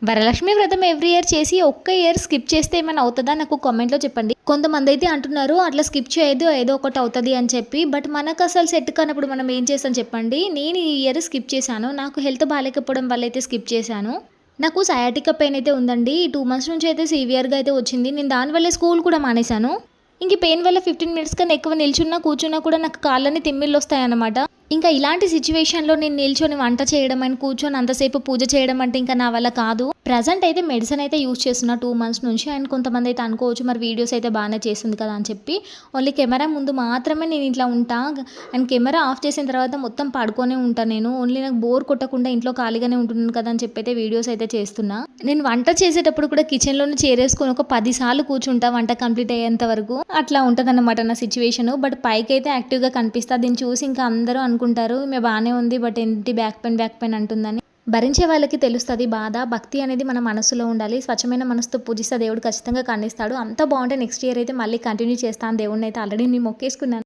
వరలక్ష్మి వ్రతం every year చేసి ఒక్క ఇయర్ స్కిప్ చేస్తే ఏమైనా అవుతుందా నాకు కామెంట్లో చెప్పండి. కొంతమంది అయితే అంటున్నారు అట్లా స్కిప్ చేయదు ఏదో ఒకటి అవుతుంది అని చెప్పి. బట్ మనకు అసలు సెట్ కానప్పుడు మనం ఏం చేస్తాం చెప్పండి. నేను ఈ ఇయర్ స్కిప్ చేశాను. నాకు హెల్త్ బాగాలేకపోవడం వల్ల అయితే స్కిప్ చేశాను. నాకు సయాటికా పెయిన్ అయితే ఉందండి. 2 మంత్స్ నుంచి అయితే సివియర్గా అయితే వచ్చింది. నేను దానివల్లే స్కూల్ కూడా మానేశాను. ఇంక పెయిన్ వల్ల 15 మినిట్స్ కన్నా ఎక్కువ నిల్చున్నా కూర్చున్నా కూడా నాకు కాళ్ళని తిమ్మిళ్ళు వస్తాయన్నమాట. ఇంకా ఇలాంటి సిచ్యువేషన్లో నేను నిల్చొని వంట చేయడం అండ్ కూర్చొని అంతసేపు పూజ చేయడం అంటే ఇంకా నా వల్ల కాదు. ప్రజెంట్ అయితే మెడిసిన్ అయితే యూజ్ చేస్తున్నా 2 మంత్స్ నుంచి. అండ్ కొంతమంది అయితే అనుకోవచ్చు మరి వీడియోస్ అయితే బాగానే చేస్తుంది కదా అని చెప్పి. ఓన్లీ కెమెరా ముందు మాత్రమే నేను ఇట్లా ఉంటా. అండ్ కెమెరా ఆఫ్ చేసిన తర్వాత మొత్తం పడుకొనే ఉంటాను నేను. ఓన్లీ నాకు బోర్ కొట్టకుండా ఇంట్లో ఖాళీగానే ఉంటున్నాను కదా అని చెప్పి అయితే వీడియోస్ అయితే చేస్తున్నా. నేను వంట చేసేటప్పుడు కూడా కిచెన్లోనే చేరేసుకొని ఒక 10 సార్లు కూర్చుంటా వంట కంప్లీట్ అయ్యేంత వరకు. అట్లా ఉంటుందన్నమాట నా సిచ్యువేషన్. బట్ పైకి అయితే యాక్టివ్గా కనిపిస్తా. దీన్ని చూసి ఇంకా అందరూ అనుకుంటారు ఈమె బాగానే ఉంది బట్ ఏంటి బ్యాక్ పెయిన్ అంటుందని. భరించే వాళ్ళకి తెలుస్తుంది బాధ. భక్తి అనేది మన మనసులో ఉండాలి. స్వచ్ఛమైన మనసుతో పూజిస్తే దేవుడు ఖచ్చితంగా కరుణిస్తాడు. అంత బాగుంటే నెక్స్ట్ ఇయర్ అయితే మళ్ళీ కంటిన్యూ చేస్తాను దేవుడిని అయితే. ఆల్రెడీ నేను మొక్కేసుకున్నాను.